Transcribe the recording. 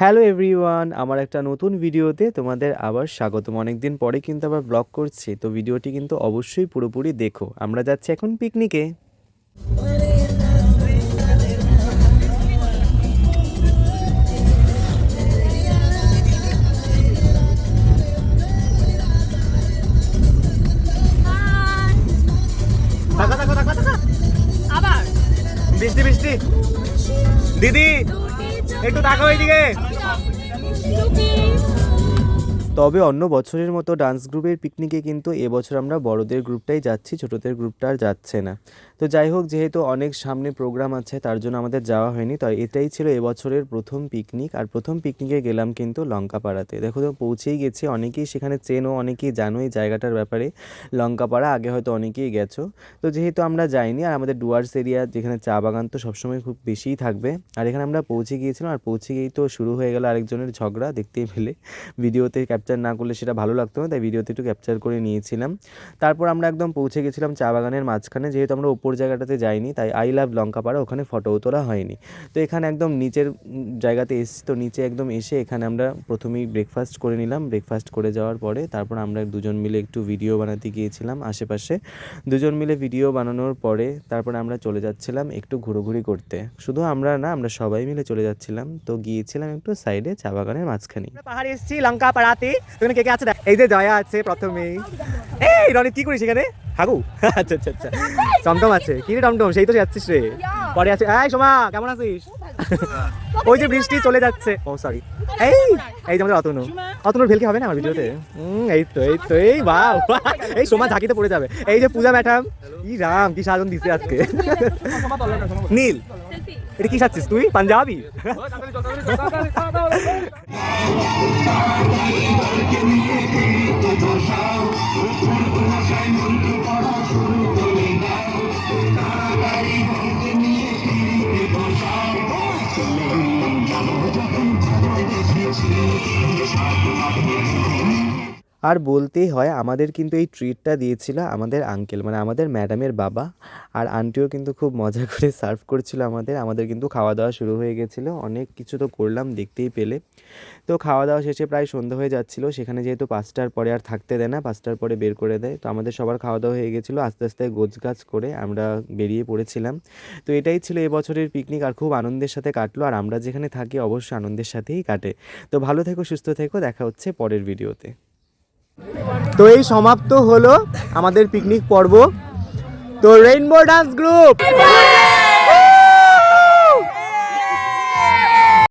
Hello everyone, আমার একটা নতুন ভিডিওতে তোমাদের আবার স্বাগতম। অনেকদিন পরে কিন্তু আবার ব্লগ করছি, তো ভিডিওটি কিন্তু অবশ্যই পুরোপুরি দেখো। আমরা যাচ্ছি এখন পিকনিকে। আবার বৃষ্টি বৃষ্টি দিদি একটু তাকাও এইদিকে। তবে অন্য বছরের মতো ডান্স গ্রুপের পিকনিকে কিন্তু এবছর আমরা বড়দের গ্রুপটাই যাচ্ছি, ছোটদের গ্রুপটা আর যাচ্ছে না। তো যাই হোক, যেহেতু অনেক সামনে প্রোগ্রাম আছে তার জন্য আমাদের যাওয়া হয়নি। তো এটাই ছিল এবছরের প্রথম পিকনিক। আর প্রথম পিকনিকে গেলাম কিন্তু লঙ্কাপাড়াতে। দেখো তো পৌঁছেই গেছি, অনেকেই সেখানে চেনো, অনেকেই জানো এই জায়গাটার ব্যাপারে। লঙ্কাপাড়া আগে হয়তো অনেকেই গেছো। তো যেহেতু আমরা যাইনি, আর আমাদের ডুয়ার্স এরিয়া যেখানে চা বাগান তো সবসময় খুব বেশিই থাকবে। আর এখানে আমরা পৌঁছে গিয়েছিলাম, আর পৌঁছে গিয়েই তো শুরু হয়ে গেল আরেকজনের ঝগড়া। দেখতেই পেলে, ভিডিওতে ক্যাপচার না করলে সেটা ভালো লাগতো না, তাই ভিডিওতে একটু ক্যাপচার করে নিয়েছিলাম। তারপর আমরা একদম পৌঁছে গেছিলাম চা বাগানের মাঝখানে। যেহেতু আমরা ওপর জায়গাটাতে যাইনি, তাই আই লাভ লঙ্কাপাড়া ওখানে ফটোও তোলা হয়নি। তো এখানে একদম নিচের জায়গাতে এসেছি, তো নিচে একদম এসে এখানে আমরা প্রথমেই ব্রেকফাস্ট করে নিলাম। ব্রেকফাস্ট করে যাওয়ার পরে তারপর আমরা দুজন মিলে একটু ভিডিও বানাতে গিয়েছিলাম আশেপাশে। দুজন মিলে ভিডিও বানানোর পরে তারপরে আমরা চলে যাচ্ছিলাম একটু ঘোরাঘুরি করতে। শুধু আমরা না, আমরা সবাই মিলে চলে যাচ্ছিলাম। তো গিয়েছিলাম একটু সাইডে চা বাগানের মাঝখানে। পাহাড়ে এসেছি লঙ্কাপাড়াতে। এখানে কে কে আছে? এই যে জয়া আছে প্রথমেই। এই রনি কি করিস এখানে? হাগু? আচ্ছা আচ্ছা আচ্ছা। টমটম আছে কি রে? টমটম সেই তো যাচ্ছিস রে। পরে আছে এই সোমা, কেমন আছিস? ওই যে বৃষ্টি চলে যাচ্ছে। ও সরি। এই এই যে আমাদের অতনুর ভেলকি হবে না আমার ভিডিওতে? এই তো এই তো এই বাহ, এই সোমা ঝাঁকিতে পড়ে যাবে। এই যে পূজা ম্যাডাম, ই রাম কি সাজন দিছে আজকে। নীল, এটা কি সাজছিস তুই? পাঞ্জাবি? আর বলতেই হয়, আমাদের কিন্তু এই ট্রিটটা দিয়েছিল আমাদের আঙ্কেল, মানে আমাদের ম্যাডামের বাবা। আর আন্টিও কিন্তু খুব মজা করে সার্ভ করছিল আমাদের কিন্তু খাওয়া দাওয়া শুরু হয়ে গেছিলো। অনেক কিছু তো করলাম, দেখতেই পেলে। তো খাওয়া দাওয়া শেষে প্রায় সন্ধ্যা হয়ে যাচ্ছিলো। সেখানে যেহেতু 5টার পরে আর থাকতে দেয় না, 5টার পরে বের করে দেয়। তো আমাদের সবার খাওয়া দাওয়া হয়ে গেছিলো। আস্তে আস্তে গোছগাছ করে আমরা বেরিয়ে পড়েছিলাম। তো এটাই ছিল এবছরের পিকনিক, আর খুব আনন্দের সাথে কাটলো। আর আমরা যেখানে থাকি অবশ্যই আনন্দের সাথেই কাটে। তো ভালো থেকো, সুস্থ থেকো, দেখা হচ্ছে পরের ভিডিওতে। তো এই সমাপ্ত হলো আমাদের পিকনিক পর্ব। তো রেইনবো ডান্স গ্রুপ